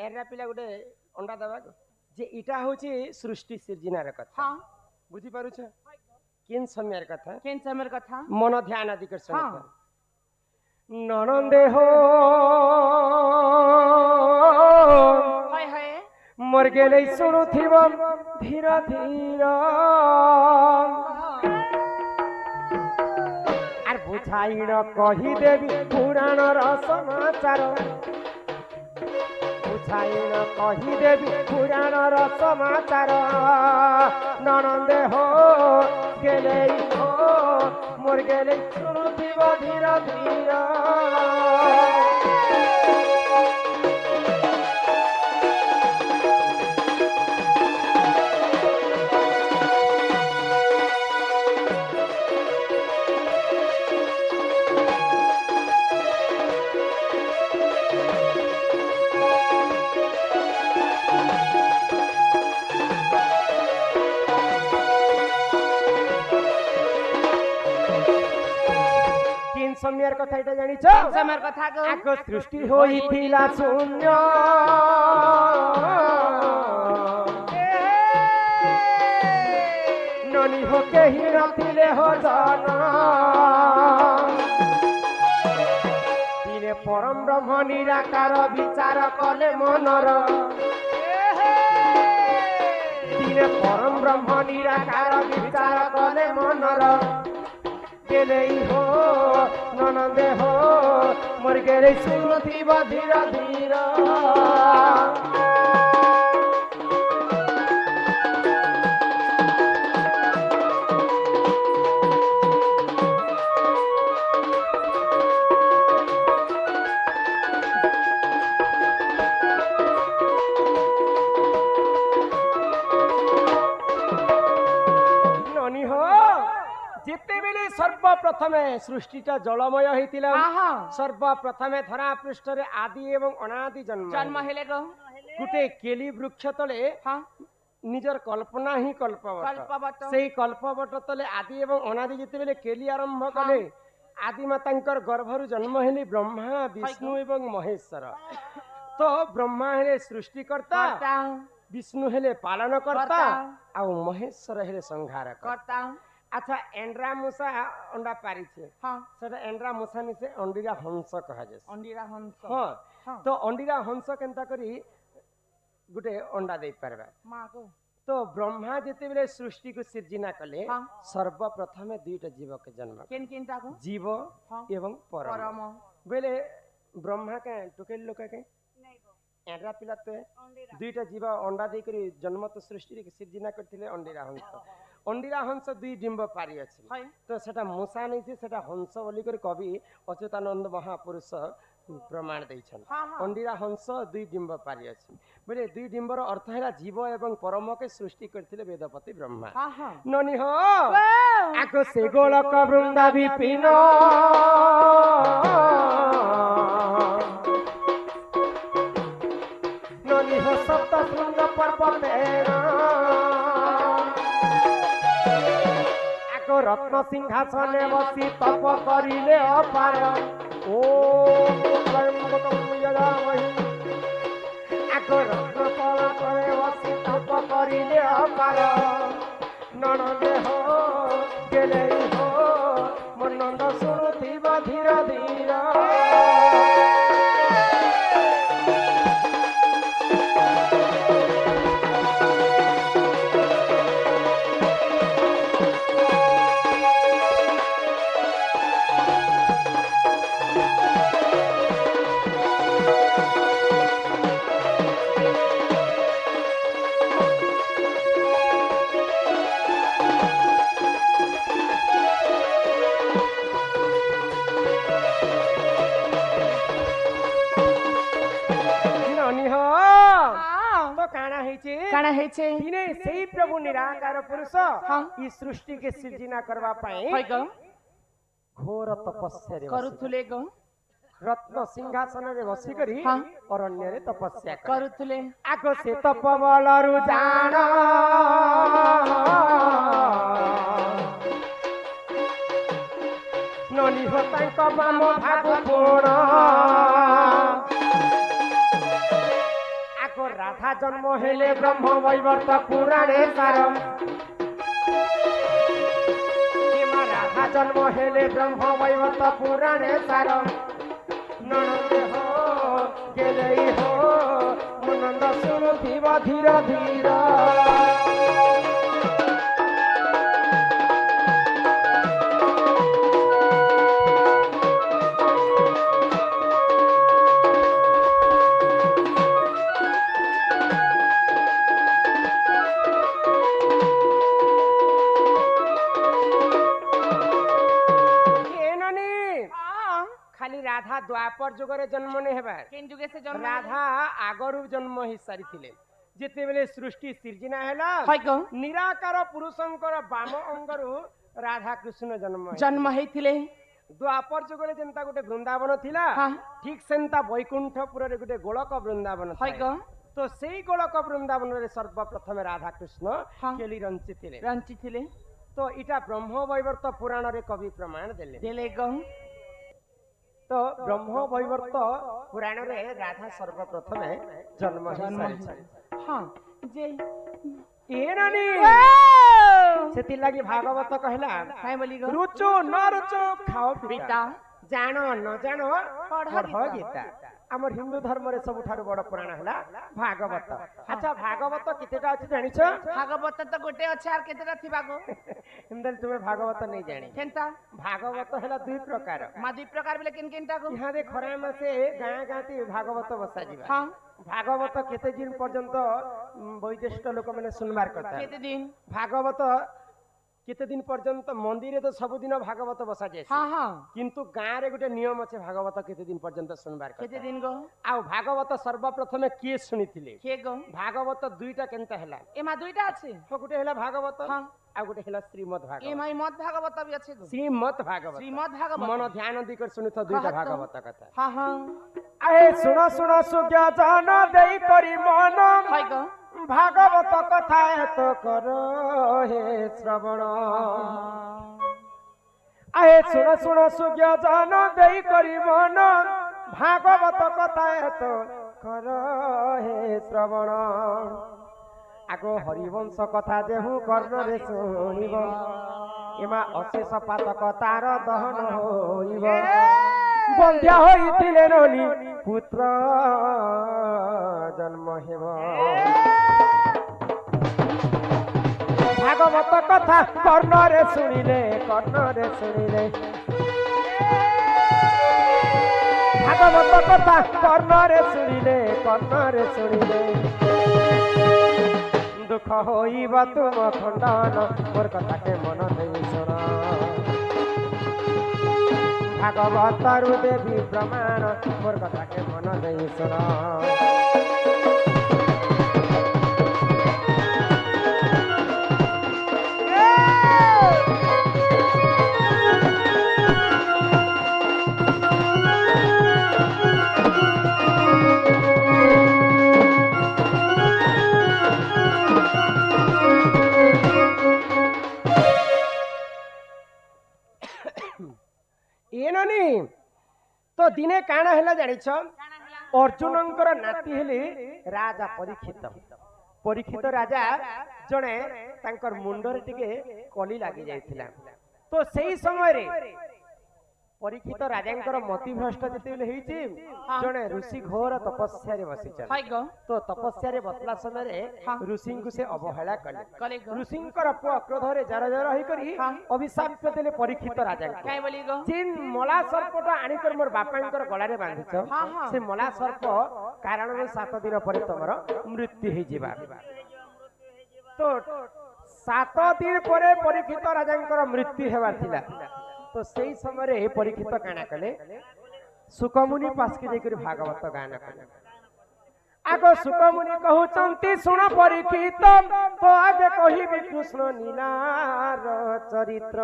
Era पिला गोटे अंडा दबा जे इटा होची सृष्टि सिर्जनार कथा हाँ बुझी पारुछ केन समयर कथा केन समर कथा मन ध्यान अधिकर्षण हाँ। ननंदे हो हाय हाय मर गेले सुनुथिब धीर धीर आर बुझाइण कही देवी पुराण समाचार बुझाइण कही देवी पुराण समाचार ननंदे हो गेले हो मोर गेले सुनुथिब धीर धीर समयर कथा एटा जानि छ समर कथा को आको सृष्टि होइथिला शून्य ननी हो केही नथिले हो जन दिने परम ब्रह्म निराकार विचार कले मनर दिने परम ब्रह्म निराकार विचार कले मनर गेले हो ननंदे हो मोर गेले सुनुथिब धीर धीर ननी हो जिते बेले सर्वप्रथमे सृष्टिटा जलमय होइतिला सर्वप्रथमे धरा पृष्ठ रे आदि एवं अनादि जन्म हेले गो गुटे केली वृक्ष तले निजर कल्पना ही कल्पवट सेही कल्पवट तले आदि एवं अनादि जिते बेले केली आरंभ कले आदि मातांकर गर्भरु जन्म हेली ब्रह्मा विष्णु एवं महेश्वर तो ब्रह्मा हेले सृष्टिकर्ता विष्णु हेले पालन करता आ महेश्वर हेले संहार करता अच्छा एंड्रा मूसा अंडा पारी छे हां सेटा एंड्रा मूसा नि से अंडीरा हंस कहा जे अंडीरा हंस हां तो अंडीरा हंस केनता करी गुटे अंडा दे परबा मां को तो ब्रह्मा जेते बेले सृष्टि को सृजना कले सर्वप्रथमे दुईटा जीव के जन्म केन केनटा को जीव एवं परम बेले ब्रह्मा के टुकेल लोक के नहीं गो एंड्रा पिला तो दुईटा जीव अंडा दे करी जन्म तो सृष्टि के सृजना करथिले अंडीरा हंस दुई डिंब पारी अछि तो सेटा मूसा नै छै सेटा हंस बोली कर कवि अच्युतानंद महापुरुष प्रमाण दैछन अंडीरा हंस दुई डिंब पारी अछि बोले दुई डिंबर अर्थ हैला जीव एवं परम के सृष्टि करथिले वेदपति ब्रह्मा ननी हो आको से गोलक वृंदा विपिन ननी हो सप्त शृंग पर्वतेन रत्न सिंहासने बसी तप करिले अपार ओम त्र्यंबकं यजामहि आको रत्न तले बसी तप करिले अपार ननंदे हो गेले हो मोर नंद सुनुथिब धीर धीर काना है छे दिने सेही प्रभु निराकार पुरुष ई सृष्टि के सृजना करबा पाए होय गो घोर तपस्या रे करूथुले गो रत्न सिंहासन रे बसी करी अरण्य रे तपस्या करूथुले आगो से तपबलरु जान ननी हो तांक बाम भागु पूर्ण आगो राधा जन्म हेले ब्रह्म वैवर्त पुराणे सार राधा जन्म हेले ब्रह्म वैवर्त पुराणे सार ननंदे हो गेले हो मुनंद सुनुथिब धीर धीर राधा द्वापर जुगरे जन्म नहीं हेबार केन जुगे से जन्म राधा आगरु जन्म ही सारी थिले जेते बेले सृष्टि सिर्जना हैला हाय को निराकार पुरुषंकर वाम अंगरु राधा कृष्ण जन्म हेथिले द्वापर जुगरे जेंता गोटे वृंदावन थिला ठीक सेंता वैकुंठपुर रे गोटे गोलक वृंदावन हाय को तो सेई गोलक वृंदावन रे सर्वप्रथम राधा कृष्ण केली रंची थिले तो इटा ब्रह्म वैवर्त पुराण रे कवि प्रमाण देले गो तो ब्रह्म वैवर्त पुराण रे राधा सर्वप्रथम जन्म हां जे एनानी सेति लागि भागवत कहला काय बोली गो रुचो न रुचो खाओ पिता जानो न जानो पढ़ गीता हमर हिंदू धर्म रे सब ठार बड़ पुराण हला भागवत अच्छा भागवत केतेटा अछि जानिछ भागवत तो गोटे अछि आर केतेटा थिबा गो हिंदल तुमे भागवत नहीं जानी केनता भागवत हला दुई प्रकार मा दुई प्रकार बेले केन केनटा गो यहाँ दे खरा मासे गाँ गाँती भागवत बसा जीवा हां भागवत केते दिन पर्यंत वैज्येष्ठ लोक माने सुनबार कथा केते दिन भागवत केते दिन पर्यंत मंदिर तो सब दिन भागवत बसा जाय हां हां किंतु गाँ रे गोटे नियम अछि भागवत केते दिन पर्यंत सुनबार कथा केते दिन गो आ भागवत सर्वप्रथम किए सुनिथिले के गो भागवत दुईटा केनता हला एमा दुईटा अछि हो गोटे हला भागवत हां आ गोटे हला श्रीमद् भागवत एमाई मत भागवत भी अछि गो श्रीमद् भागवत मन ध्यान दी कर सुनिथ दुईटा भागवत कथा हां हां ए सुनो सुनो सुज्ञा जान देई करी मन हाय गो भागवत कथा तो करो हे श्रवण आए सुनो सुनो सुज्ञा जान देई करी मन भागवत कथा तो करो हे श्रवण आगो हरिवंश कथा जेहु कर्ण रे सुनिब एमा अशेष पातक तार दहन होइब बंध्या होइथिले नली पुत्र जन्म हेब भागवत कथा कर्ण रे सुनिले भागवत कथा कर्ण रे सुनिले दुख होइब तुम खंडन मोर कथा के मन देई सुन भागवत रु देवी प्रमाण मोर कथा के मन देई सुन तो दिने काना हैला जानिछ अर्जुनंकर नाती हेली राजा परीक्षित राजा जणे तांकर मुंडरे टिके कली लागि जायथिला तो सेही समय रे परीक्षित राजांकर मति भ्रष्ट जेतेले हेछि जणे ऋषि घोर तपस्या रे बसिछन तो तपस्या रे बतला समय रे ऋषि को से अवहेला कले ऋषिंकर पुआ क्रोध रे जर जर होई करी अभिशाप देले परीक्षित राजा काय बोली गो जिन मला सर्पटा आनी कर मोर बापांकर गळा रे बांधिछ से मला सर्प कारण रे 7 दिन परे तमर मृत्यु हे जिबा तो 7 दिन परे परीक्षित राजांकर मृत्यु हेबार थिला तो सही समय रे परीक्षित काना कले सुकमुनि पासके जेकरी भागवत गाना कले आगो सुकमुनि कहउचंती सुन परीक्षित तो आगे कहिबि कृष्ण नीलार चरित्र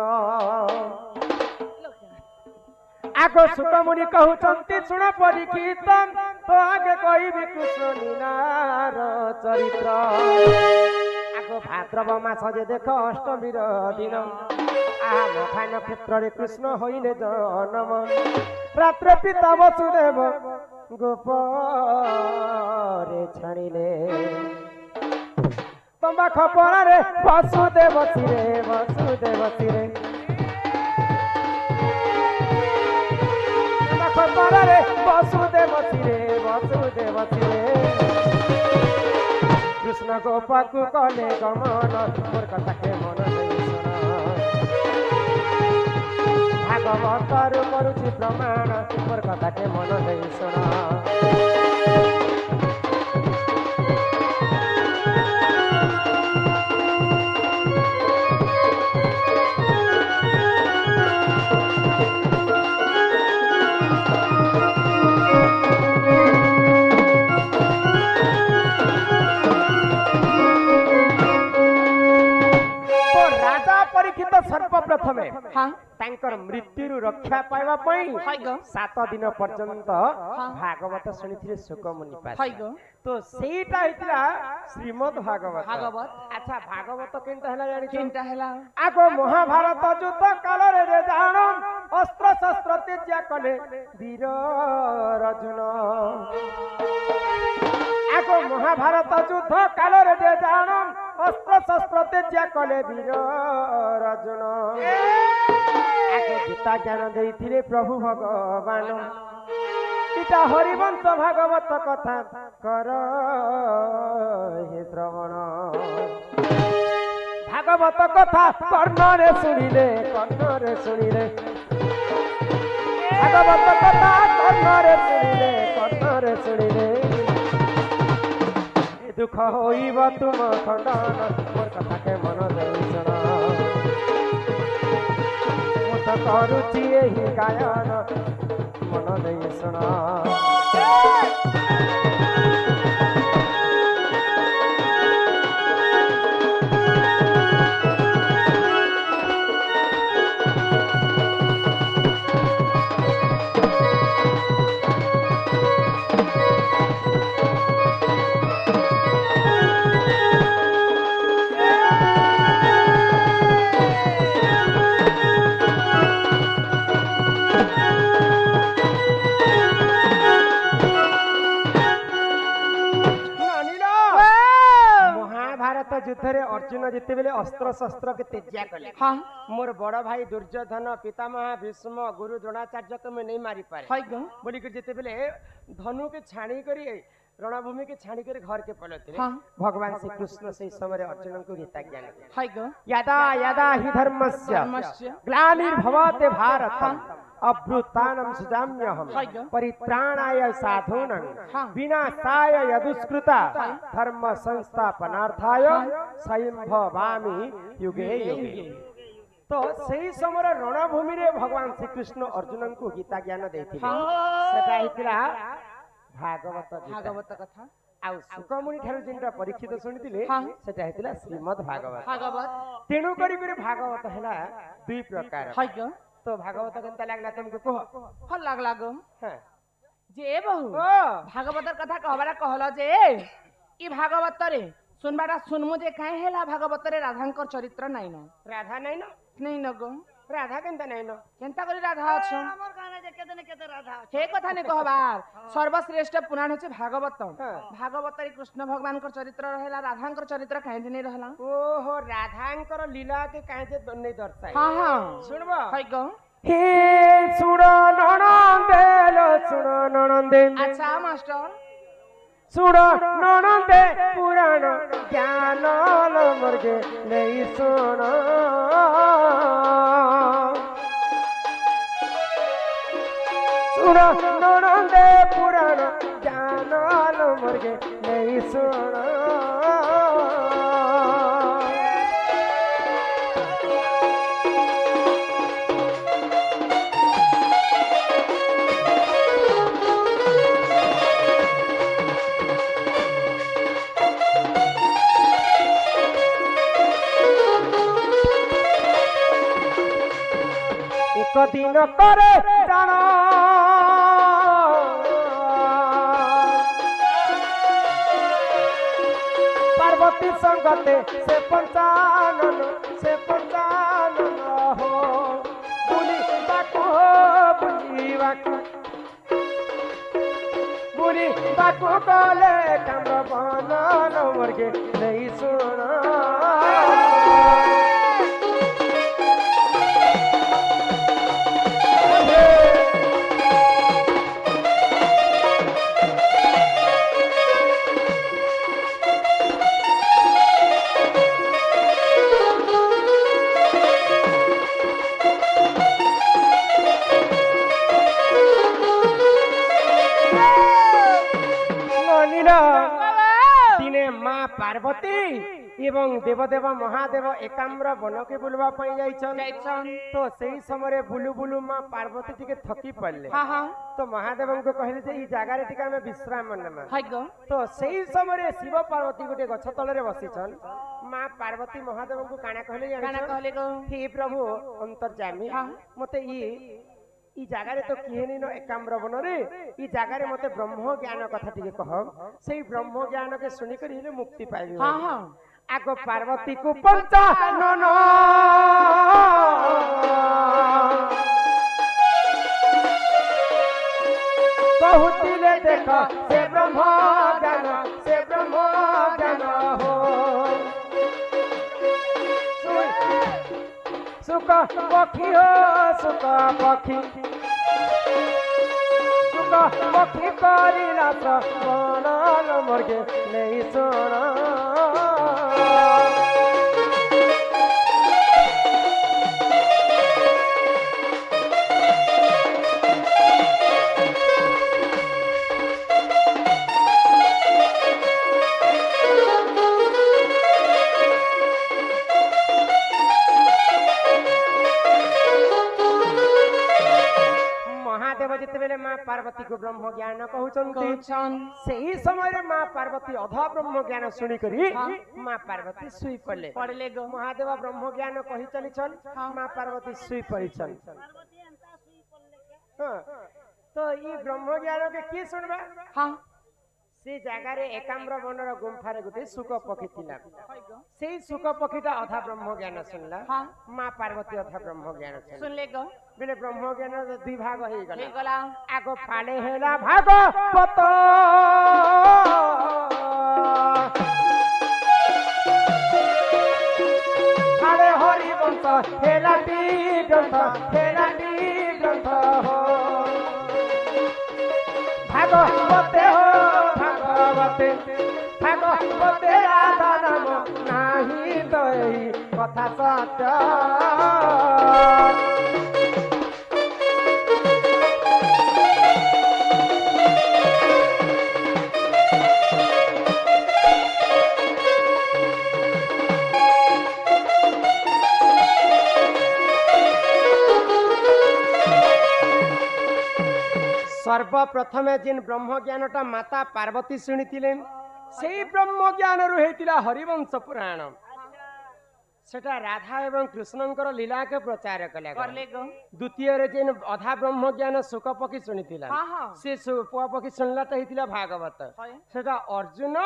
आगो सुकमुनि कहउचंती सुन परीक्षित तो आगे कहिबि कृष्ण नीलार चरित्र आगो भाद्रव मास जे देख अष्टमी दिन मखा नक्षत्र रे कृष्ण होइले जन्म रात्र पिता वसुदेव ଗୋପରେ ଛାଣିଲେ ତମ୍ବା ଖପରାରେ ବସୁଦେବ ଶିରେ ବସୁଦେବ ଶିରେ ତମ୍ବା ଖପରାରେ ବସୁଦେବ ଶିରେ ବସୁଦେବ ଶିରେ কৃষ্ণ গোপাকু কলে গমন মোর কথাকে মন দেই শোনা ভাগবতর করুছি প্রমাণ মোর কথাকে মন দেই শোনা সর্বপ্রথমে তাঙ্কর মৃত্যুর রক্ষা পাইবা পাই 7 দিন পর্যন্ত ভাগবত শুনিଥିଲେ শোকমুনি পাশে তো সেইটা হইতলা শ্রীমদ ভাগবত আচ্ছা ভাগবত কেনটা হলা জানি কেনটা হেলা আগো মহাভারত যুদ্ধ কালরে রে জানম অস্ত্র শস্ত্র ত্যাজ্য কলে বীর অর্জুন আগো মহাভারত যুদ্ধ কালরে রে জানম অস্ত্র শস্ত্র ত্যাজ্য কলে বীর অর্জুন আগে গীতা জ্ঞান দেইଥିଲେ প্রভু ভগবান পিতা হরিবংশ ভাগবত কথা কর হে শ্রবণ ভাগবত কথা কর্ণরে শুনিলে ভাগবত কথা কর্ণরে শুনিলে দুঃখ হইব তুম খণ্ডন মোর কথাকে মন দেই শোন মু তো করুছি এই গায়ন মন দেই শোন যুদ্ধরে অর্জুন যেতেবেলে অস্ত্র শস্ত্র কে ত্যাজ্য কলে মোর বড় ভাই দুর্যোধন পিতামহ ভীষ্ম গুরু দ্রোণাচার্যকে মু নেই মারি পারে বলি করে যেতেবেলে ধনুকে ছানি করি রণভূমি के छाणी कर घर के पलते भगवान श्री कृष्ण से समय अर्जुन को गीता ज्ञान यदा यदा हि धर्मस्य ग्लानिर्भवते भारतम अभ्युत्थानं सृजाम्यहं परित्राणाय साधूनां विनाशाय यदुष्कृता धर्म संस्थापनार्थाय स्वयंभवामि युगे युगे तो सही समय रणभूमि रे भगवान श्री कृष्ण अर्जुन को गीता ज्ञान देथिले सेटा हितला भागवत कथा आउ सुकमुनि ठारु जिनटा परीक्षित सुनिथिले सेटा हेतिला श्रीमद भागवत तेणु करी भागवत हैला दुई प्रकार तो भागवत केनता लागला तुमको कह भल लागला गो जे बहु भागवतर कथा कहबारा कहलो जे ई भागवत रे सुनबारा सुनमु जे काहे हैला भागवत रे राधांकर चरित्र नाइ न राधा नाइ न नहीं न गो राधा केनता नाइ न केनता करी राधा छ हमर गाना जे केतने केते राधा हे कथा ने कहबार सर्वश्रेष्ठ पुराण होचे भागवत भागवत रे कृष्ण भगवान को चरित्र रहेला राधांकर चरित्र काहे नहीं रहला ओहो राधांकर लीला के काहे जे नहीं दर्शाय हां सुनबो है गो हे सुन ननंदे अच्छा मास्टर सुन ननंदे पुराण ज्ञान मर्गे नहीं सुन सुन ननंदे पुराण ज्ञान मर्गे नहीं सुन एक दिन करे जाना पार्वती संगते से पंचानन हो बुली बाकू बाकू कले काम्र बनल मोरगे नहीं सुन दिने माँ पार्वती एवं देवदेव महादेव एकाम्र वन के बुलवा पई जाइछन तो सही समय बुलु बुलु माँ पार्वती टिके थकी पड़ले तो महादेव को कहले जे ई जगह रे टिका में विश्राम नमा तो सही समय शिव पार्वती गोटे गछ तले बसिछन माँ पार्वती महादेव को काना कहले हे प्रभु अंतर्जामी मते ई जगह रे तो किहेनी न एकाम्र वन रे ई जगह रे मते ब्रह्म ज्ञान कथा टिके कह सेही ब्रह्म ज्ञान के सुनि करी हेले मुक्ति पाइबी आगो पार्वती को पंचानन बहुतिले देख से ब्रह्म ज्ञान हो सुख पक्षी हो सुख पक्षी करिला बनल मोरगे नहीं सुना जितेबेले माँ पार्वती को ब्रह्म ज्ञान कहउछन सही समय माँ पार्वती अधा ब्रह्म ज्ञान सुनी करी माँ पार्वती सुई पड़ले महादेव ब्रह्म ज्ञान कहि चलीछन माँ पार्वती सुई पड़ीछन तो ई ब्रह्म ज्ञान के की सुनबा से जगह रे एकाम्र बनर गुम्फा रे गुटे सुक पक्षी थिला सेही सुक पक्षीटा अधा ब्रह्म ज्ञान सुनला माँ पार्वती अधा ब्रह्म ज्ञान सुनले बेले ब्रह्म ज्ञान दुई भाग हे गला आगो फाले हेला भाग पत फाले हरि वंश हेला टी ग्रंथ हो भागवते हो भागवते राधा नाम नाही दई कथा सत्य सर्वप्रथमे जिन ब्रह्म ज्ञानटा माता पार्वती शुणिथिले सेही ब्रह्म ज्ञान रु हेतिला हरिवंश पुराण सेटा राधा एवं कृष्णंकर लीला के प्रचार कले द्वितीय रे जिन अधा ब्रह्म ज्ञान सुक पक्षी शुणिथिला से सुक पक्षी सुनलाटा हेतिला भागवत सेटा अर्जुन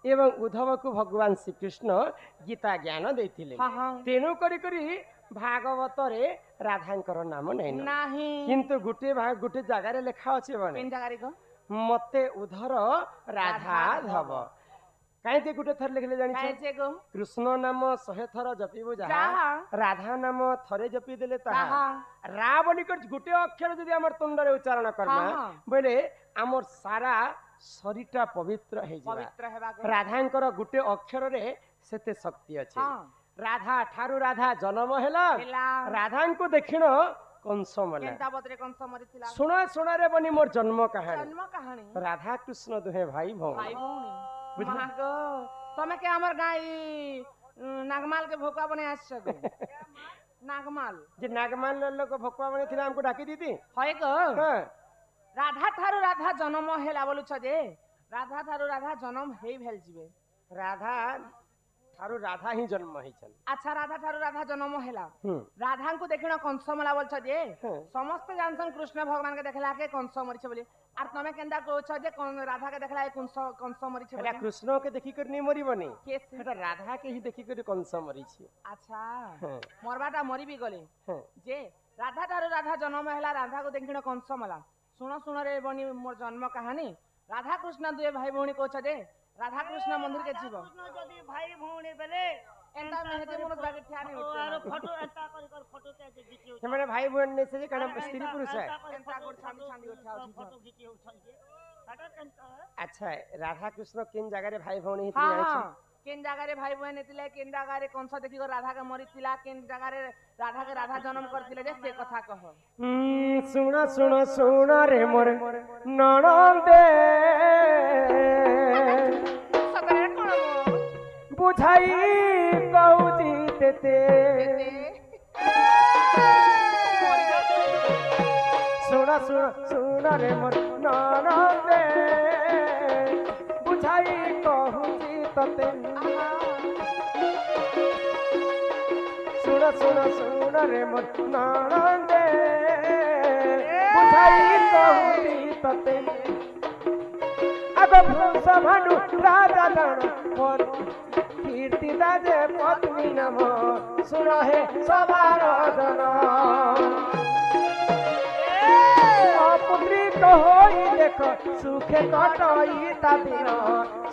एवं उद्धव को भगवान श्री कृष्ण गीता ज्ञान देथिले तेनु करी करी भागवत रे राधांकर नाम नहीं किंतु गुटे गुटे जगह रे लिखा अछि बने मते उधर राधा धव काहे गुटे थर लिखले जानि छै कृष्ण नाम 100 थर जपिबो जहा राधा नाम थरे जपि देले ताहा रा बोली कर गुटे अक्षर जदि हमर तुंड रे उच्चारण करना बोले हमर सारा शरीरटा पवित्र हे जाबा राधांकर गुटे अक्षर रे सेते शक्ति अछि राधा ठारू राधा जन्म हेला राधा को देखिन कंस मला सुना सुना रे बनी मोर जन्म कहानी राधा कृष्ण दुहे भाई भौणी तमे के हमर गाय नागमाल के भोका बने आछ नागमाल जे नागमाल लोग भोका बने थिला हमको डाकी दीदी होय को राधा ठारू राधा जन्म हेला बोलु छ जे राधा ठारू राधा जन्म हेई भेल जिवे राधा थारू राधा ही जन्म है चल अच्छा राधा थारू राधा जन्म हेला राधा को देखिन कंस मला बोल छ जे समस्त जानसन कृष्ण भगवान के देखला के कंस मरि छ बोली आर तमे केंदा को छ जे राधा के देखला कंस मरि छ बोली कृष्ण के देखि कर नहीं मरि बने एटा राधा के ही देखि कर कंस मरि छ अच्छा मरबाटा मरि भी गले जे राधा थारू राधा जन्म हेला राधा को देखिन कंस मला सुनो सुनो रे बनी मोर जन्म कहानी রাধা কৃষ্ণ দুয়ে ভাই ভଉଣୀ কହୁଛ ଯେ রাধা কৃষ্ণ মন্দির কে ଯିବ কৃষ্ণ যদি ভাই ভଉଣী বেলে এন্তা মেহেদি মনোজ বাগে ঠিয়া নেই উঠতে আর ফটো এন্তা করে ফটো তে ভিডিও ସେମାନେ ଭାଇ ଭଉଣୀ ନେଇছে ଯେ କାରଣ ସ୍ତ୍ରୀ ପୁରୁଷ है ଏନ୍ତା ଗୋଟ ଛାଣ୍ଡି ଛାଣ୍ଡି ଉଠା ଉଠି ফটো ভিডিও উঠাইছে ফটো কেনতা ଆଚ୍ଛା ରାଧା କୃଷ୍ଣ କେନ୍ ଜାଗାରେ ଭାଇ ଭଉଣୀ ହଁ ହେଇଥିଲେ ହଁ ଜାଣିଛୁ? କେନ୍ ଜାଗାରେ ଭାଇ ଭଉଣୀ ନେଇଥିଲେ କେନ୍ ଜାଗାରେ କଂସ ଦେଖିକ ରାଧା କେ ମରିଥିଲା କେନ୍ ଜାଗାରେ ରାଧା କେ ରାଧା ଜନ୍ମ କରିଥିଲେ ଯେ ସେ କଥା କହ ଶୁଣ ଶୁଣ ଶୁଣ ରେ ମୋର ନଣନ୍ଦେ ସତରେ କଣ ବୁଝାଇ କହୁଛି ତେତେ ଶୁଣ ଶୁଣ ଶୁଣ ରେ ମୋର ନଣନ୍ଦେ ବୁଝାଇ କହୁଛି ତତେ ଶୁଣ ଶୁଣ ଶୁଣ ରେ ମୋର ନଣନ୍ଦେ ବୁଝାଇ କହୁଛି ତତେ ଆଗ ବଂଶ ଭାନୁ ରାଜା ଜଣ ମୋର କୀର୍ତ୍ତି ରାଜେ ପତ୍ନୀ ନାମ ଶୁଣ ହେ ସବାର ଜନ পুত্রিত হই দেখ সুখে কটই তা দিন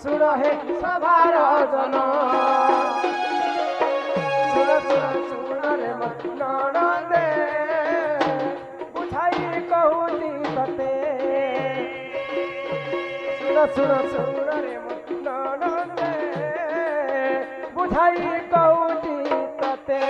শুণ হে সভার জন শুণ শুণ শুণ রে ননন্দে বুঝাই কহুছি ততে শুণ শুণ শুণ রে ননন্দে বুঝাই কহুছি ততে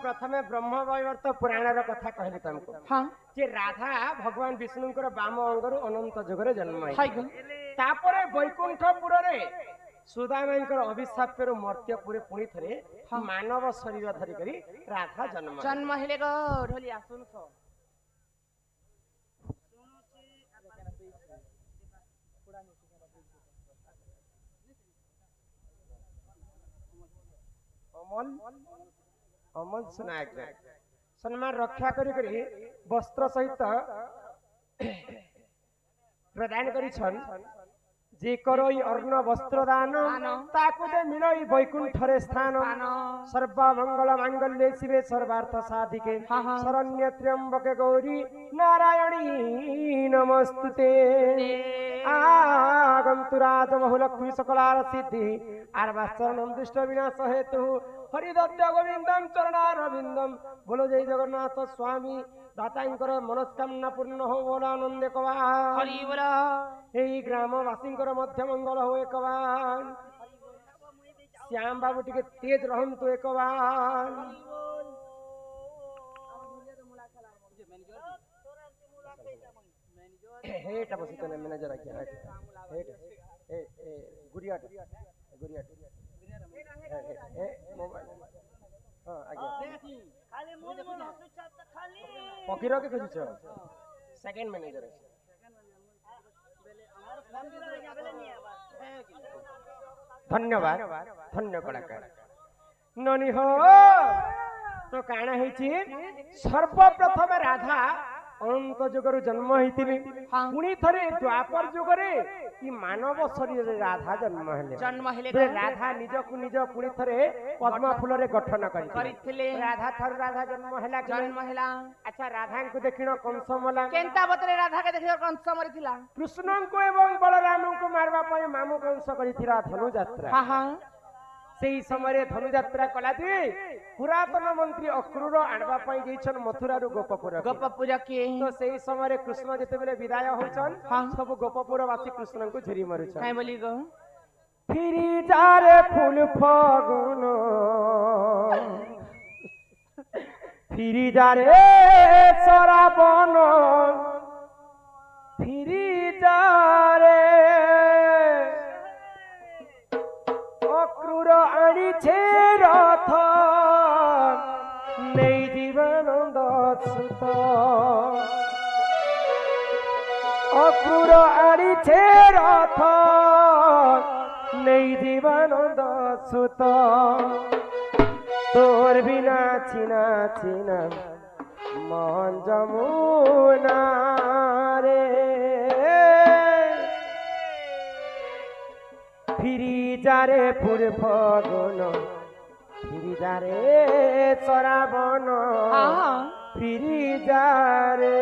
प्रथमे ब्रह्म वैवर्त पुराण कथा कहली तुमको हाँ जे राधा भगवान विष्णुंकर बाम अंगरु अनंत जुगरे जन्म हाय गो तापरे वैकुंठपुर रे सुदामांकर अभिशापरु मर्त्यपुरे पुणी थरे मानव शरीर धरि करी राधा जन्म जन्म हेले गो ढोलिया सुन छो अमल अमल सुनायक सम्मान रक्षा करी करी वस्त्र सहित प्रदान करी छन जे करई अर्ण वस्त्र दान ताकु दे मिलई वैकुंठ रे स्थान सर्व मंगल मांगल्ये शिवे सर्वार्थ साधिके शरण्य त्र्यंबके गौरी नारायणी नमस्तुते आगंतुराज बहुलक्ष्मी सकलार सिद्धि आर्वाचरणं दुष्ट विनाश हेतु हरिदत्त गोविंदम चरणारविंदम बोलो जय जगन्नाथ स्वामी दातांकर मनस्कामना पूर्ण हो बोला आनंद कवान हरि बोला एई ग्रामवासींकर मध्य मंगल हो एकवान श्याम बाबू टिके तेज रहंतु एकवान हेटा बसित ने मैनेजर आके हेट ए गुड़िया गुड़िया ए मोबाइल हां आगे खाली मुंह मुंह हसुचात खाली पकिरो के खोजिछ सेकंड मैनेजर धन्यवाद धन्य कलाकार ननी हो तो काना हेछि सर्वप्रथम राधा अनंत जुगरु जन्म होइतिले पुनी थरे द्वापर जुगरे ई मानव शरीर रे राधा जन्म हेले राधा निजकु निज पुनी थरे पद्म फूल रे गठन करिथिले राधा थर राधा जन्म हेला अच्छा राधा को देखिनो कंस मला केनता बतरे राधा के देखियो कंस मरिथिला कृष्ण को एवं बलराम को मारवा पय मामु कंस करिथिला धनु यात्रा हां हां सेई समय धनु यात्रा कला दे पुरातन मंत्री अक्रूर आनबा पय जैछन मथुरा रु गोपपुर के तो सेई समय कृष्ण जते बेले विदाय होछन सब गोपपुर वासी कृष्ण को झुरी मारुछन काय बोली गो फिरी जारे फूल फागुन ফিরি যারে সরাবন ফিরি যারে অক্রূর আনিছে রথ নেই জীবনানন্দ সুত অক্রূর আনিছে রথ নেই জীবনানন্দ সুত তোর বিনা চিনা চিনা মন যমুনা রে ফিরি যারে ফুল ফগুন ফিরি যারে শ্রাবণ ফিরি যারে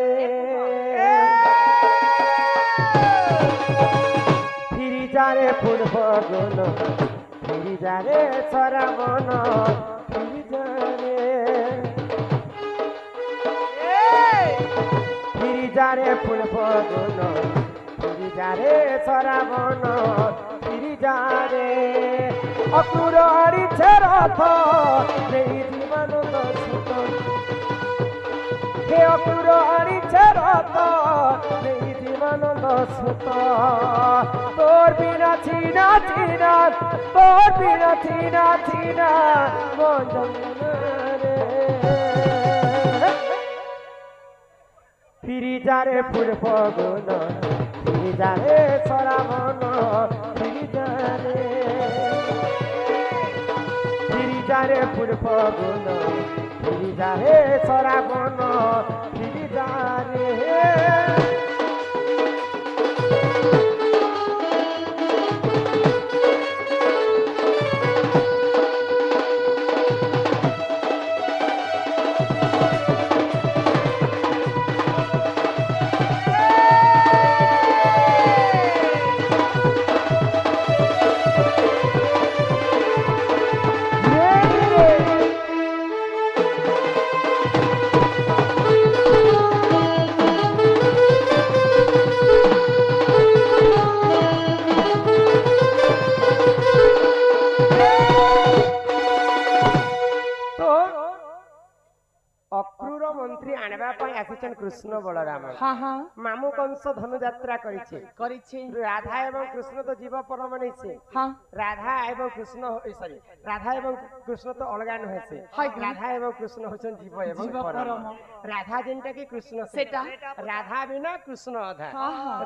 ফিরি যারে ফুল ফগুন ফিরি যারে শ্রাবণ ফিরি যারে ফিরি যারে ফুল ফগুন ফিরি যারে শ্রাবণ ফিরি যারে অক্রূর আনিছে রথ নেই জীবনানন্দ সুত হে অক্রূর আনিছে রথ নেই জীবনানন্দ সুত তোর বিনা চিনা চিনা তোর বিনা চিনা চিনা মন যমুনা রে ফিরি যারে ফুল ফগুন ফিরি যারে শ্রাবণ ফিরি যারে ফিরি যারে ফুল ফগুন ফিরি যারে শ্রাবণ ফিরি যারে অক্রূর মন্ত্রী আনবা পাই আসিছেন কৃষ্ণ বলরাম মামু কংস ধনুযাত্রা করিছে রাধা এবং কৃষ্ণ তো জীব পরম নেইছে রাধা এবং কৃষ্ণ সরি রাধা এবং কৃষ্ণ তো অলগা নহেছে রাধা এবং কৃষ্ণ হচ্ছেন জীব এবং পরম রাধা যেটা কি কৃষ্ণ সেটা রাধা বিনা কৃষ্ণ অধা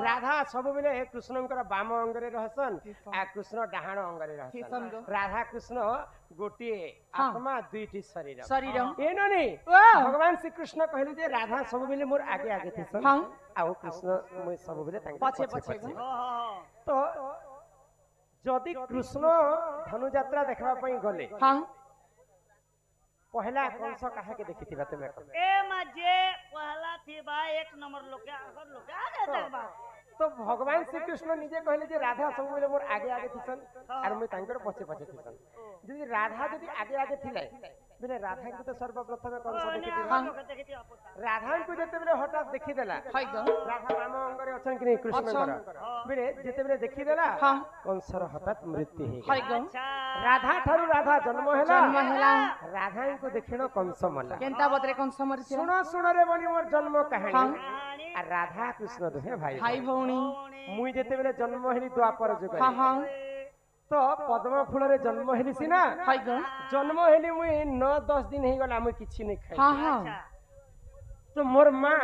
রাধা ସବୁବେଳେ କୃଷ୍ଣଙ୍କର ବାମ ଅଙ୍ଗରେ ରହସନ ଆଉ କୃଷ୍ଣ ଡାହାଣ ଅଙ୍ଗରେ ରହସନ ରାଧା କୃଷ୍ଣ ଗୋଟିଏ ଆତ୍ମା ଦୁଇଟି ଶରୀର ଏ ନନି ଭଗବାନ ଶ୍ରୀକୃଷ୍ଣ କହିଲେ ଯେ ରାଧା ସବୁବେଳେ ମୋର ଆଗେ ଆଗେ ଥିସନ ଆଉ କୃଷ୍ଣ ମୁଁ ସବୁବେଳେ ତାଙ୍କ ପଛେ ପଛେ ତ ଯଦି କୃଷ୍ଣ ଧନୁଯାତ୍ରା ଦେଖିବା ପାଇଁ ଗଲେ पहला कौन सा कहा के देखी थी बात में ए मजे पहला थी बा एक नंबर लोग अगर लोग आ जाता बा तो भगवान श्री कृष्ण निजे कहले जे राधा सब बेले मोर आगे आगे थिसन और मैं तांकर पछे पछे थिसन यदि राधा यदि आगे आगे थिले बेले राधा को तो सर्वप्रथम कौन सा देखी थी राधा को जते बेले हठात देखी देला राधा राम अंगरे अछन कि कृष्ण कर बेले जते बेले देखी देला कौन सर हठात मृत्यु हे राधा थारु राधा जन्म हैला राधा को देखिनो कंस मला केनता बतरे कंस मरि सुनो सुनो रे बनी मोर जन्म कहानी आ राधा कृष्ण दुहे भाई भौणी मुई जेते बेले जन्म हेली द्वापर जुग तो पद्म फूल रे जन्म हेली सिना जन्म हेली मुई 9-10 दिन हे गला मुई किछि नै खाइ तो मोर मां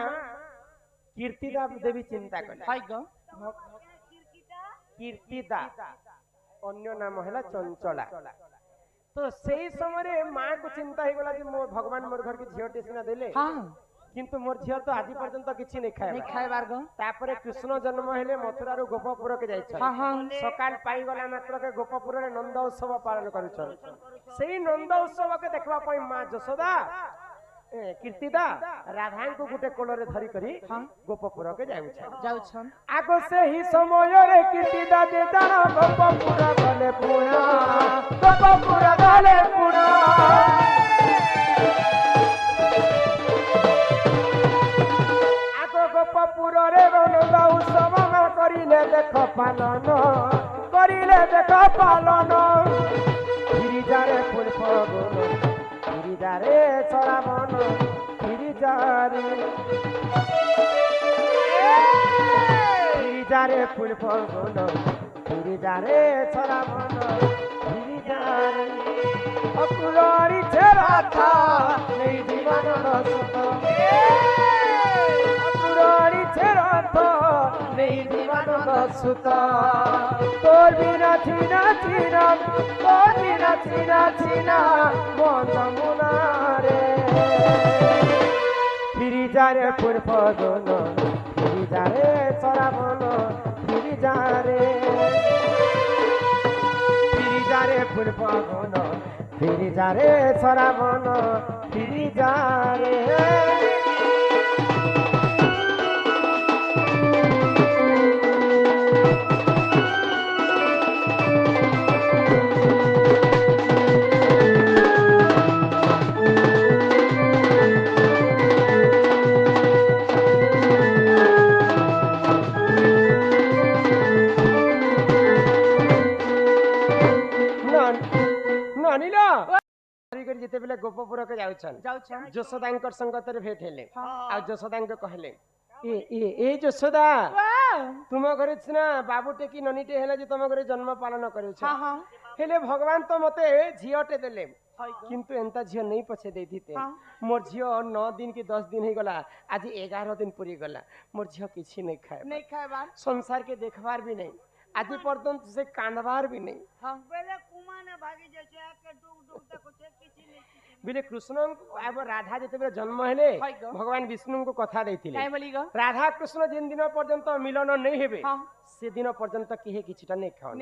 कीर्तिदा देवी चिंता कले कीर्तिदा अन्य नाम हैला चंचला तो सेही समय माँ को चिंता ही गला जे मोर भगवान मोर घर के झियोटे सिना देले किंतु मोर झियो तो आज पर्यंत किछि नै खाइबार तापरे कृष्ण जन्म हेले मथुरा रो गोपपुर के जाय छ सकाल पाई गला मात्र के गोपपुर रे नंद उत्सव पालन करू छ सेही नंद उत्सव के देखबा पई माँ जसोदा कीर्तिदा राधा को गुटे कोल रे धरी करी गोपपुर के जाउ छ आगो से ही समय रे कीर्तिदा दे जाना गोपपुर गले पुणा गोपपुर गले पुणा आगो गोपपुर रे नंद उत्सव में करिले देख पालन गिरिजारे फूल फगुन गिरिजारे श्रावण ফিরিজারে ফিরিজারে ফুল ফগন ফিরিজারে সরাবন ফিরিজারে অকুলরি ছেড়াথা নেই জীবন সুত অকুলরি ছেড়াথা নেই জীবন সুত তোর বিনা চিনা চিনা তোর বিনা চিনা চিনা মন যমুনারে ফিরিজারে ফুল ফগন ফিরিজারে সরাবন ফিরিজারে ফিরিজারে ফুল ফগন ফিরিজারে সরাবন ফিরিজারে যেତେବେଳେ ଗୋପପୁରକୁ ଯାଉଛନ୍ ଯଶୋଦାଙ୍କର ସଙ୍ଗତରେ ଭେଟ ହେଲେ ଆଉ ଯଶୋଦାଙ୍କ କହିଲେ ଏ ଯଶୋଦା ତୁମ ଘରେ ସିନା ବାବୁଟେ କି ନନୀଟେ ହେଲେ ଯେ ତମ ଘରେ ଜନ୍ମ ପାଳନ କରୁଛ ହେଲେ ଭଗବାନ ତ ମତେ ଝିଅଟେ ଦେଲେ କିନ୍ତୁ ଏନ୍ତା ଝିଅ ନେଇ ପଛେ ଦେଇଥିତେ ମୋର ଝିଅ 9 ଦିନ କି 10 ଦିନ ହେଇଗଲା ଆଜି 11 ଦିନ ପୁରୀ ଗଲା ମୋର ଝିଅ କିଛି ନେଇ ଖାଏ ସଂସାର के देखबार भी नहीं आज पर्यंत से कांदबार भी नहीं बिले कृष्ण राधा जिते जन्म हेले भगवान विष्णु को कथा देथिले राधा कृष्ण जिन दिन पर्यंत मिलन नहीं हेबे से दिन पर्यंत किहे किछटा नहीं खाओ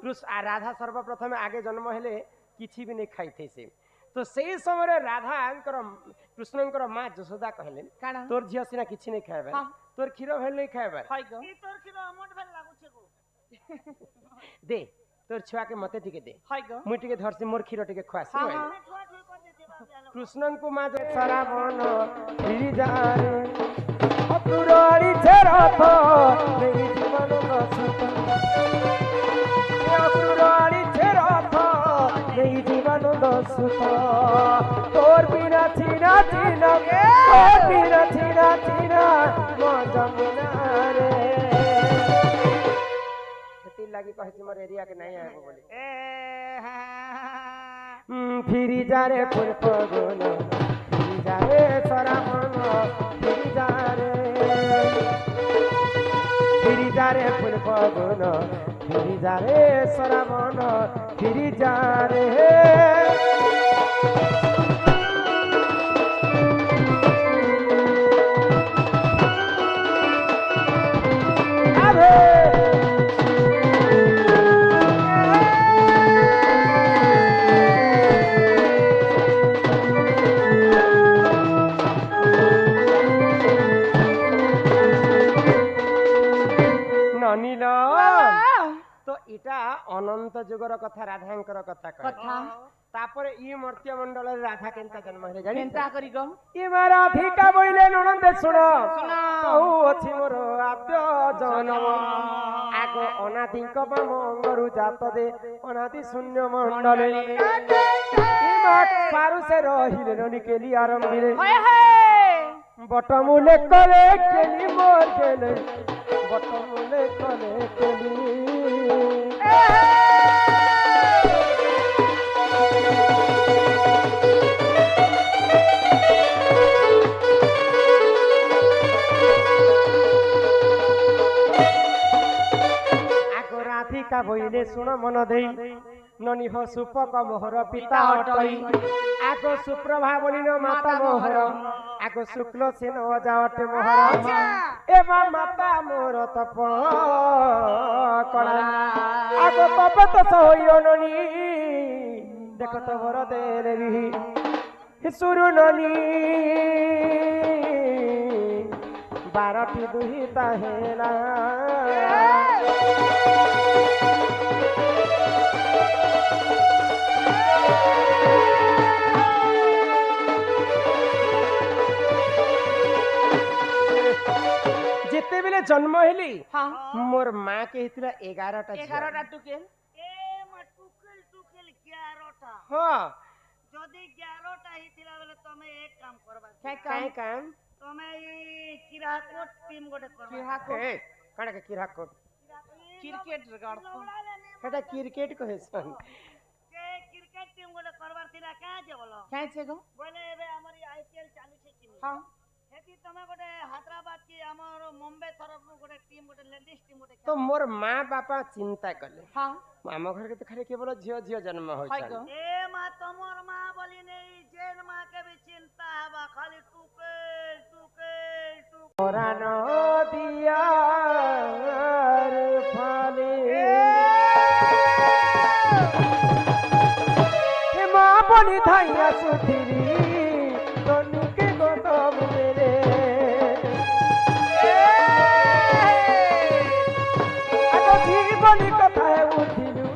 कृष्ण राधा सर्वप्रथम आगे जन्म हेले किछि भी नहीं खाइथे से तो सही समय राधा कृष्ण माँ जशोदा कहले तोर झिया सिना किछि नहीं खाएबा तोर क्षीर भेल नहीं खाएबा तोर क्षीर अमट भेल लागुछे गो दे तोर छुआ के मते टिके दे मुई टिके धरसी मोर क्षीर टिके खुआसी कृष्ण को माँ सराबन फिरिजारे अपुरारी छरथ मेरी जीवन सुत अपुरारी छरथ मेरी जीवन सुत तोर बिना छीना छीना तोर बिना छीना छीना मन जमुना रे लगी कहती मोर एरिया के नहीं आए बोली फिरी जा रे फुल फगुन फिरी जा रे सरामन फिरी जा रे फुल फगुन फिरी जा रे सरामन फिरी जा रे तो इटा अनंत जुगर कथा राधांकर कथा कथा तापरे ई मर्त्य मंडल राधा केनता जन्म हेले जानि केनता करी गो ई राधिका बोइले ननंद सुनो कहू अछि मोर आद्य जन्म आगो अनादिक मंगरु जात दे अनादि शून्य मंडल ई मात पारुसे रहिले ननि केली आरंभिले बटमुले करे केली मोर केले बटमुले करे केली राधिका बोइले सुन मन देई ननी हो सुपक मोहर पिता हटई आगो सुप्रभावली न माता मोहर आगो शुक्ल सेन जावटे मोहर एवं माता मोर तप कला आगो तप तो सहोयो ननी देख तो वर देले भी सुरु ननी 12टी दुहिता हेला जिते बेले जन्म हेली मोर माँ के हितरा 11टा टुकेल ए म टुकेल 11टा हां যদি 11টা হিଥିଲା বেলে তুমি এক কাম করবা কাই কাম তুমি কিরাকোট টিম গোটে করবা কিরাকোট ए काडा के किराकोट ক্রিকেট রেগাড় हेटा क्रिकेट कहेसन যে ক্রিকেট টিম গোটে করবার ଥିଲା কাজ যে বলো কাইছে গো বলে এবে আমার আইপিএল চালু ছে কি হ্যাঁ হেতি তুমি গোটে হায়দ্রাবাদ কি আমার মুম্বাই তরফ গোটে টিম গোটে লেডিস টিম গোটে तो मोर माँ बापा चिंता कले হ্যাঁ आम घर के तो खाली केवल झियो झियो जन्म हो হয় গো এ মা তোমার মা বলি নেই জেন মাকে भी চিন্তা হবা খালি টুকে টুকে টুকে मोरानो दियार फाले हे माँ बनी धाइया सुथिरी तनु के गोतम मेरे आगो जीवनी कथा है उठिलु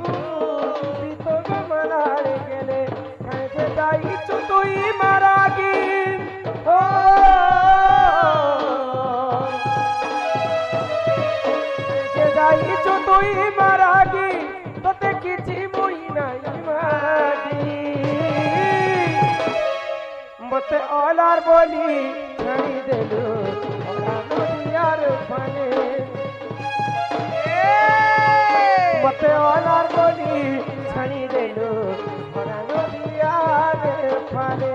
बीतो गमलार गेले खाइते जाई चुतुई मारागी ओ खाइते जाई चुतुई मारागी तो देखिছি মুই নাই মাগি মতে অলার বলি ছাড়ি দেলু ওরা নদিয়ার ফানে মতে অলার বলি ছাড়ি দেলু ওরা নদিয়ার ফানে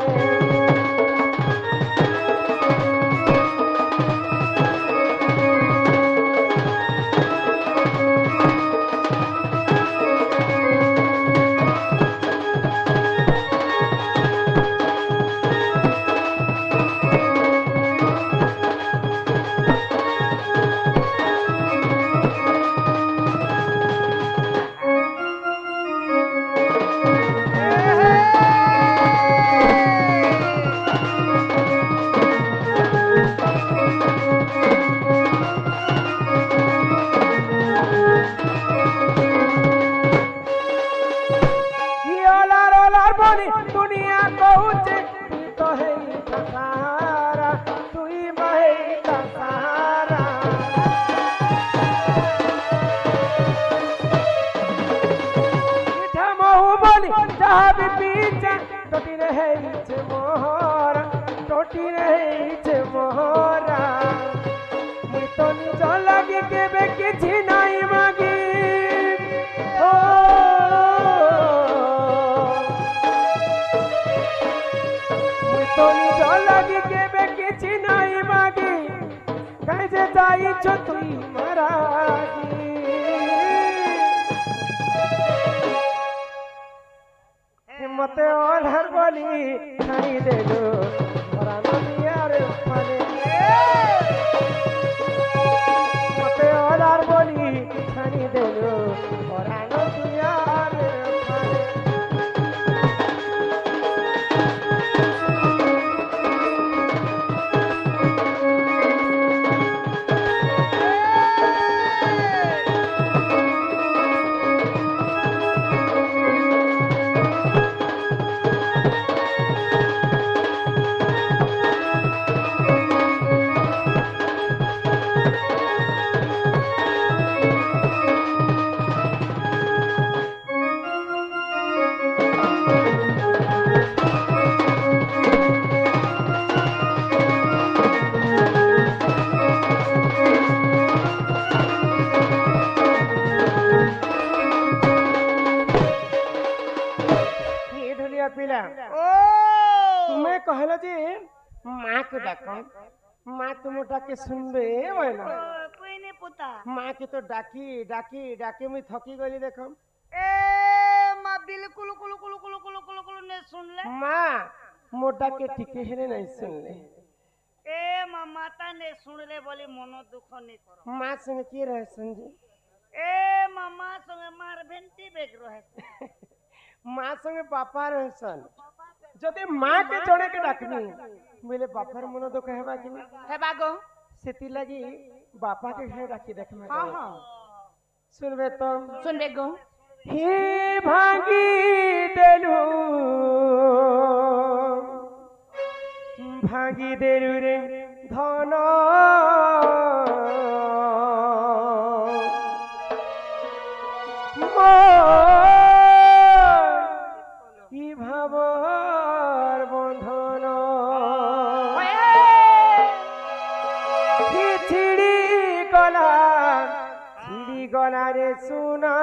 दुनिया कहूचे तू तो है सहारा तू ही महे सहारा मीठा महू बोली जहाँ भी पीछे टोटी रहे मोहरा टोटी रहे मोहरा मुई तो निज लगे केबे किछि नाई मागी ओ तो निज लगी केबे किछि नाई मागी कहीं जे जाइछ तुई महाराजी मते ओलर बोली छाई देलु मोरा नदियार फाने मते ओलर बोली छाई देलु मोरा नदियार फाने पिला तुम्हें कहलो जे माँ के डाको माँ तुम डाके सुनबे बोला कोई नहीं पुता माँ के तो डाकी डाकी डाकी मुई थकी गली देखो ए माँ बिल्कुल कुल कुल कुल कुल कुल कुल ने सुन ले माँ मोटा के टिके हेले नहीं सुन ले ए माँ माता ने सुन ले बोली मनो दुख नहीं करो माँ संग की रहे संजी ए माँ संग मार भेंटी बेग रहे माँ संगे बापा रहे सन जदि माँ के जड़े के डाकनी बोले बापार मन दुख हेबा कि हेबा गो सेती लगी बापा के घर डाकी देखमे हाँ हाँ सुनबे तो सुनबे गो हे भागी देलु भागी देलु रे धन ई भाव রে সুনা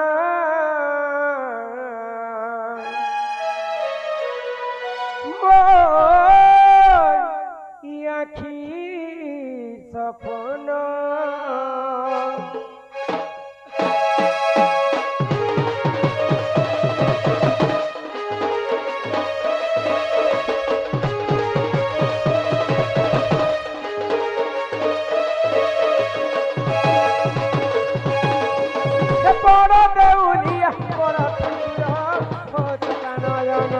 আখি সপন বড় দেউলিয়া বড় নয়ন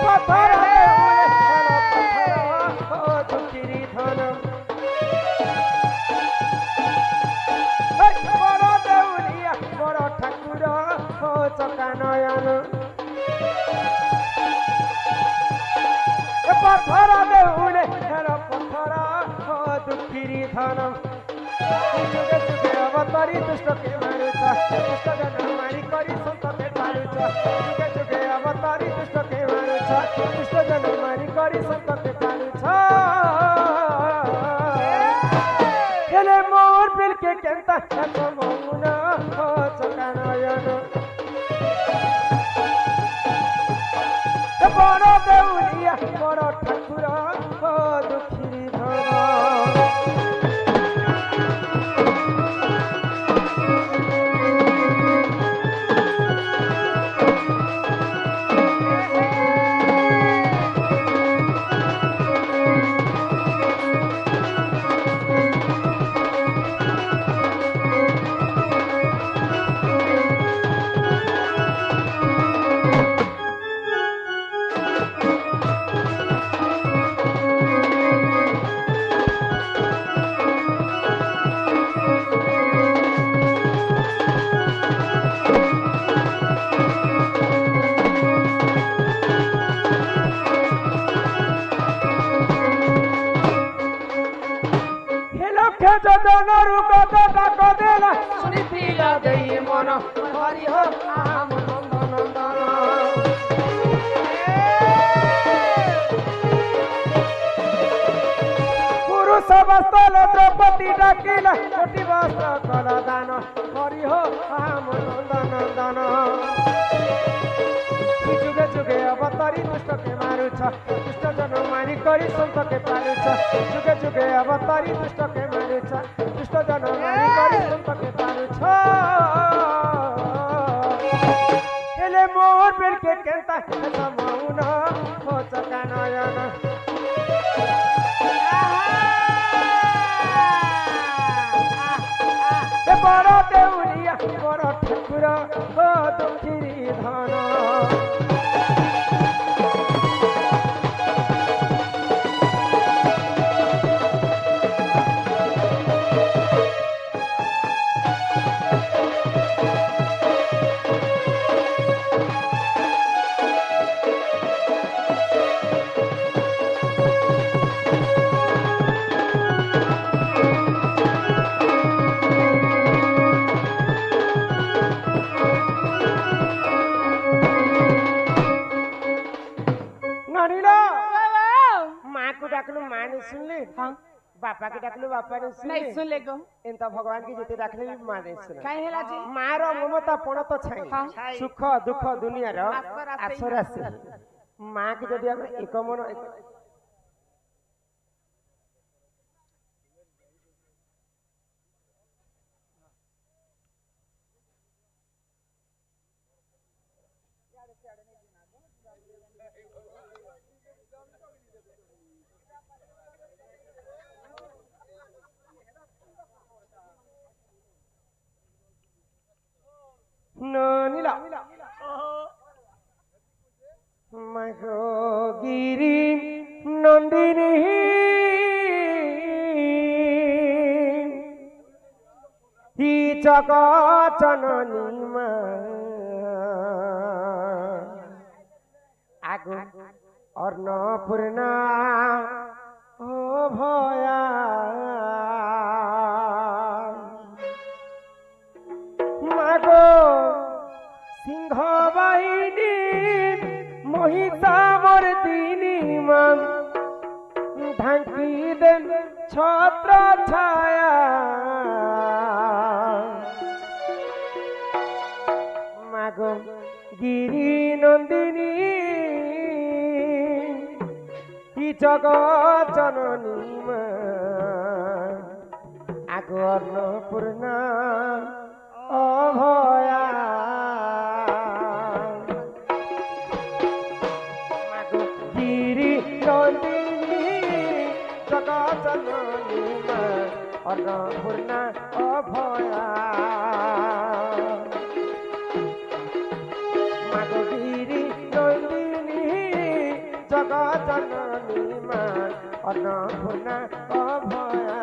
পথর চুকিরি ধন বড় দেউলিয়া বড় ঠাকুর চকা নয়ন পথর দেউলে পথর দুঃখিরি ধন যুগে যুগে অবতারি দুষ্টকে মারুছ দুষ্ট জন মারি করি সন্তকে পারুছ যুগে যুগে অবতারি দুষ্টকে মারুছ দুষ্ট জন মারি করি সন্তকে পারুছ হেলে মোর বিলকে কেন্তা এত মৌন চকা নয়ন বড় দেউলিয়া বড় ঠাকুর দুঃখিনী ধন যদনরু কত ডাক দেলা শুনিছিলা দেই মন হরি হো আম নন্দন নন্দন পুরুষ বস্তল দ্রৌপদী ডাকিলা কোটি বস্ত্র কল দান হরি হো আম নন্দন নন্দন যুগে যুগে অবতারি দুষ্টকে মারুছ দুষ্ট জন মারি করি সন্তকে পারুছ যুগে যুগে অবতারি দুষ্টকে মারুছ দুষ্ট জন মারি করি সন্তকে পারুছ হেলে মোর বেলকে কেন্তা এত মৌন চকা নয়ন বড় দেউলিয়া বড় ঠাকুর দুঃখিনী ধন बापा के डाकलू बापा ने सुन नहीं सुन ले गो एंता भगवान की जेते डाकले भी माने सुन काहे हेला जी मार ममता पण तो छाई सुख दुख दुनिया रो आसरासी मां के जदी हम एक मन नीला मगो गिरी नंदिनी ही जगत जननी मा आगो अन्नपूर्णा ओ भया मागो सिंह बाहिनी महिषामर्दिनी ढांकी देन ছত্র ছায়া মাগো গিরি নন্দিনী কি জগৎ জননী মা আগো অন্নপূর্ণা অভয়া মাগো গিরি নন্দিনী জগৎ জননী মা অন্নপূর্ণা অভয়া মাগো গিরি নন্দিনী জগৎ জননী মা অন্নপূর্ণা অভয়া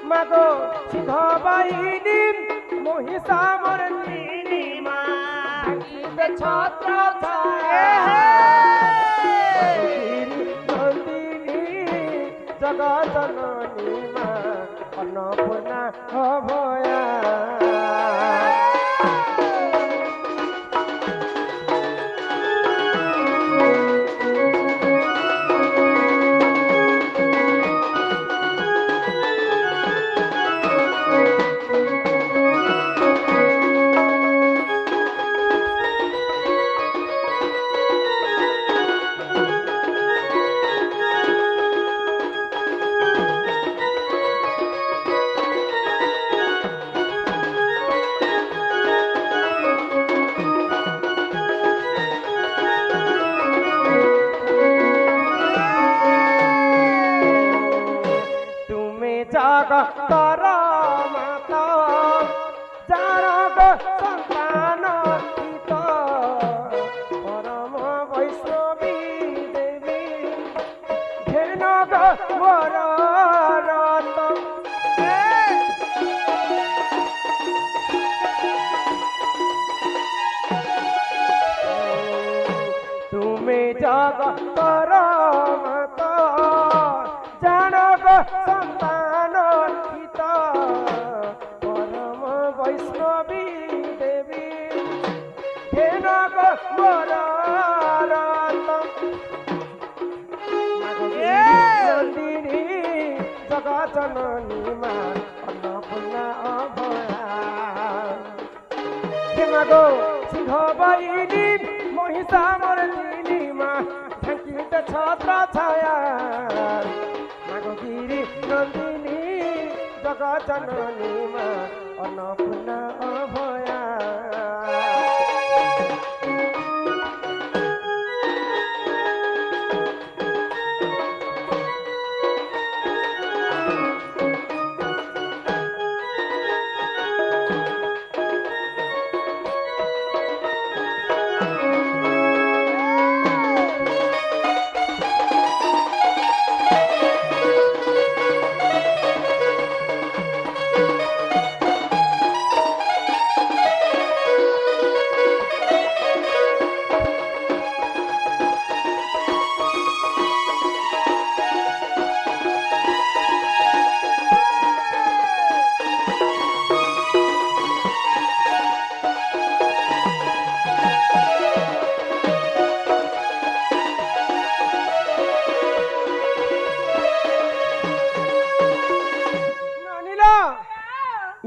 মাগো সিংহ বাহিনী মহিষামর্দিনী মা ছত্র ছায়া নন্দিনী জগৎ জননী মা অন্নপূর্ণা অভয়া জগতর মাতা যার সন্তান হিত পরম বৈষ্ণবী দেবী ধেন মোর রত তুমি জগতর মাতা জানক সন্তান হিত পরম বৈষ্ণবী দেবী ধেনক মোর রত নন্দিনী জগৎ জননী মা অন্নপূর্ণা অভয়া হে মাগো সিংহ বাহিনী মহিষামর্দিনী মা ঢাকিতে ছত্র ছায়া মাগো গিরি নন্দিনী জগৎ জননী মা অন্নপূর্ণা অভয়া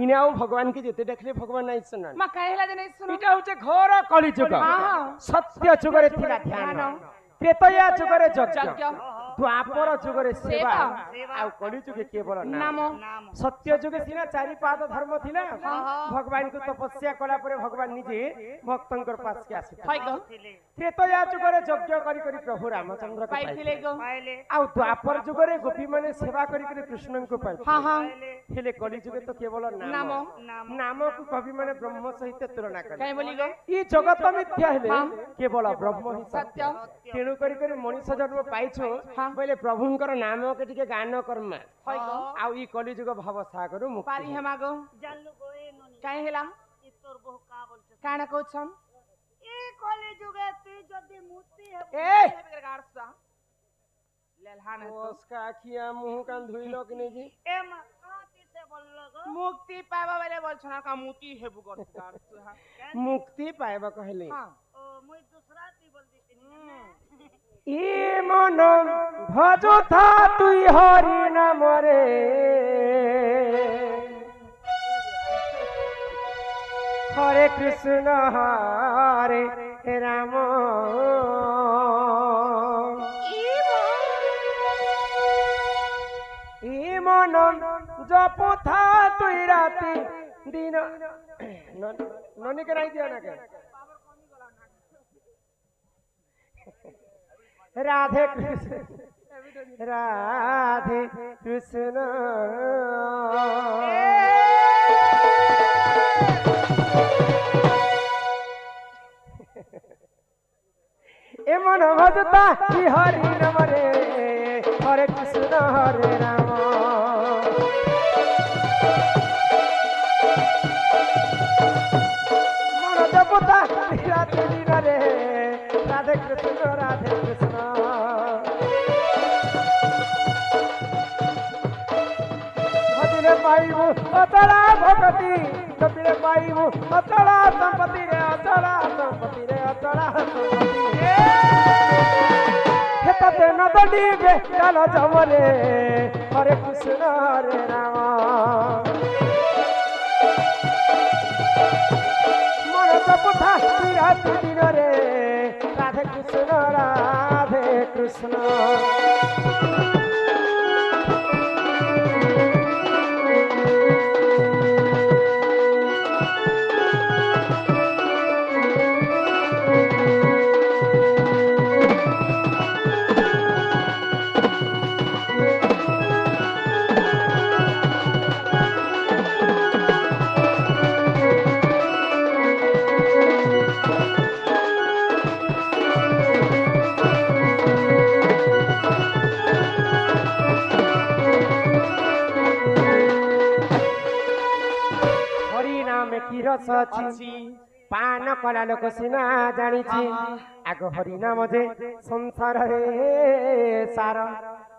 ইনাও ভগবানকে যেতে দেখলে ভগবান নাই শুনান মা কাই হেলা জানি শুনো এটা হচ্ছে ঘোর কলিযুগ সত্য যুগরে ଥିଲା ধ্যাନ ত্রেতয়া যুগরে যজ্ঞ দ্বাপর যুগরে সেবা ଆଉ କଳି ଯୁଗେ କେବଳ নাম ସତ୍ୟ ଯୁଗେ ସିନା ଚାରି ପାଦ ଧର୍ମ ଥିଲା ଭଗବାନଙ୍କୁ ତପସ୍ୟା କଲା ପରେ ଭଗବାନ ନିଜେ ଭକ୍ତଙ୍କର ପାଶକେ ଆସିଥିଲେ হয় গো ତ୍ରେତୟା ଯୁଗରେ ଯଜ୍ଞ କରି କରି ପ୍ରଭୁ ରାମଚନ୍ଦ୍ର পাইছিলে গো ଆଉ ଦ୍ୱାପର ଯୁଗରେ ଗୋପୀ ମାନେ ସେବା କରି କରି କୃଷ୍ଣଙ୍କୁ ପାଇଥିଲେ হ্যাঁ হ্যাঁ ହେଲେ କଳି ଯୁଗେ ତ କେବଳ নাম ନାମ ନାମକୁ କବି ମାନେ ବ୍ରହ୍ମ ସହିତ ତୁଳନା କଲେ কাই বলি গো ଇ ଜଗତ ମିଥ୍ୟା ହେଲେ କେବଳ ବ୍ରହ୍ମ ହିଁ সত্য ତେଣୁ କରି କରି ମଣିଷ ଜନ୍ମ ପାଇଛୁ ବୋଇଲେ ପ୍ରଭୁଙ୍କର ନାମକେ ଟିକେ ଗାନ କର୍ମା হয় গো ଆଉ ଇ କଳିଯୁଗ ଭାବ ସାଗରୁ ମୁକ୍ତି পারি হেমা গো জানলু গো এ ননি কাই হেলা ই তোর বহু কা বলছ কানা কইছন এ কলি যুগে তুই যদি মুক্তি হবে ଏ লেলহান ওস্কা খিয়া মুহ কান ধুইল কি নেজি এ মা কাতি সে বলল গো মুক্তি পাবা বলে বলছন কা মুতি হেবু গর মুক্তি পাইবা কহিলি হ্যাঁ ও মুই দুসরা তুই বল দিছিনি ই মন ভজুথা তুই হরি নামরে হরে কৃষ্ণ হরে রাম ই মন জপুথা তুই রাতি দিন ননিকে রাই দিও না কেন রাধে কৃষ্ণ রাধে কৃষ্ণ এমন ভজতা কি হরি নাম রে হরে কৃষ্ণ হরে রাম মন জপতা রাধে দিন রে রাধে কৃষ্ণ রাধে কৃষ্ণ ভজিলে পাইবু অচলা ভগতি কপিলে পাইবু অচলা সম্পত্তি রে অচলা সম্পত্তি রে অচলা সম্পত্তি হেতাতে নদীবে কাল জমরে হরে কৃষ্ণ হরে রাম মন জপথা রাধে দিন রে রাধে কৃষ্ণ রাধে কৃষ্ণ কি রস ଅଛି ପାନ କଲା ଲୋକ ସିନା ଜାଣିଛି ଆଗ ହରି ନାମ ଯେ ସଂସାରରେ ସାର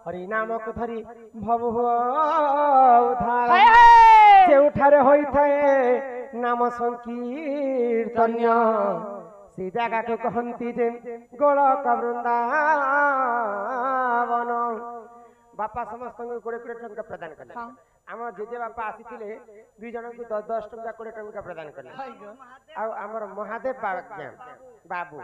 ହରି ନାମକୁ ଧରି ଭବ ଉଦ୍ଧାର ଯେଉଁଠାରେ ହୋଇଥାଏ ନାମ ସଂକୀର୍ତ୍ତନ୍ୟ ସେ ଜାଗାକୁ କହନ୍ତି ଯେ ଗୋଳକ ବୃନ୍ଦାବନ ବାପା ସମସ୍ତଙ୍କୁ 20 ଟଙ୍କା ପ୍ରଦାନ କଲେ আমার জেজে বাপা আসিলে দুই জনকে 10 টଙ୍କା 20 ଟଙ୍କା প্রদান কলে আর আমার মহাদেব বাবু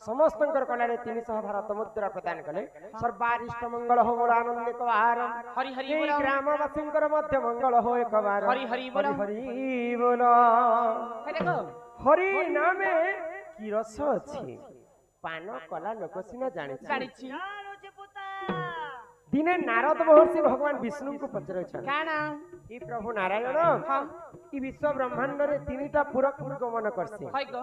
সমস্তঙ্কর কলারে 300 ভারত মুদ্রা প্রদান কলে সর্বারিষ্ট মঙ্গল হো আনন্দ কবার হরি হরি বল গ্রামবাসীঙ্কর মধ্যে মঙ্গল হো একবার হরি হরি বল হরি বল দেখো হরি নামে কি রস আছে পান কলা লোক সিনা জানিছি दिने नारद महर्षि भगवान विष्णु को पचराइछन काना ई प्रभु नारायण ई विश्व ब्रह्मांड रे तीनटा पुरक गमन करसी हैगो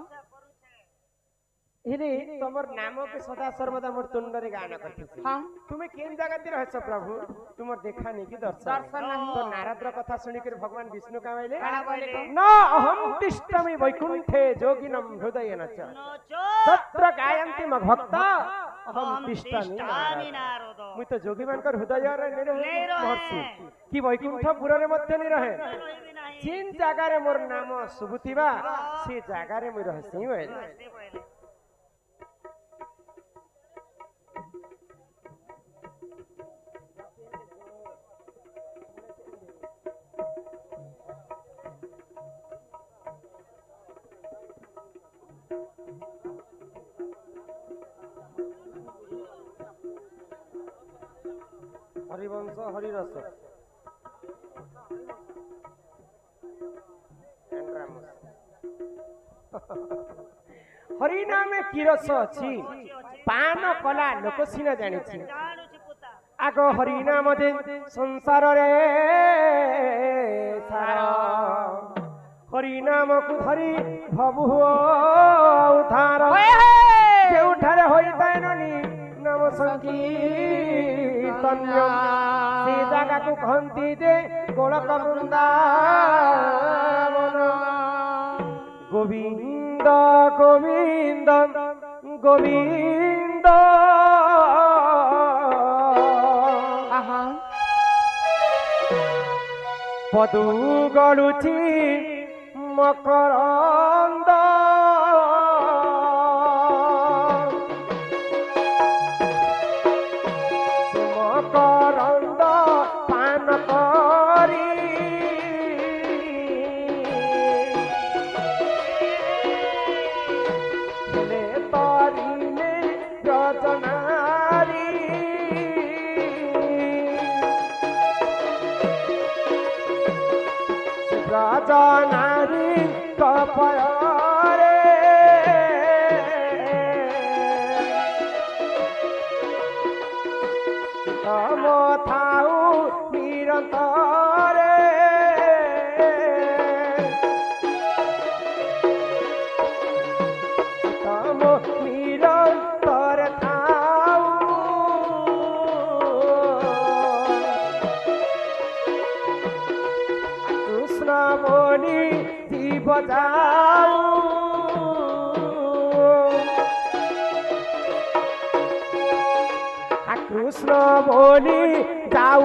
इने तमर नाम के सदा सर्वदा मोर तुंड रे गान करथिसी हां तुमे केन जगह ती रहछ प्रभु तुमर देखा नहीं कि दर्शन नहीं तो नारद र कथा सुनि के भगवान विष्णु कहले न अहम तिष्ठमि वैकुंठे जोगिनम हृदय नच तत्र गायन्ति मग भक्त अहम तिष्ठमि नारद मुई तो जोगी मानकर हृदय रे महर्षि कि वैकुंठपुर रे मध्य नहीं रहे जिन जगह रे मोर नाम सुबुतिबा से जगह रे मुई रहसी होय हरिवंश हरिरस हरि नामे की रस अछि पान कला लोक सिना जानिछि आग हरि नाम दे संसार रे सार हरि नाम को धरी भव उद्धार जेउठारे होई ताइननी नाम संकीर्तन्य से जगह को कहती जे गोलक वृंदावन गोविंद गोविंद गोविंद पदु गलुची मकरंद রজনারি কপয়রে তম থাউ নিরন্তরে তম নিরন্তরে থাউ কৃষ্ণ বলি জীব যাও কৃষ্ণ বলি যাও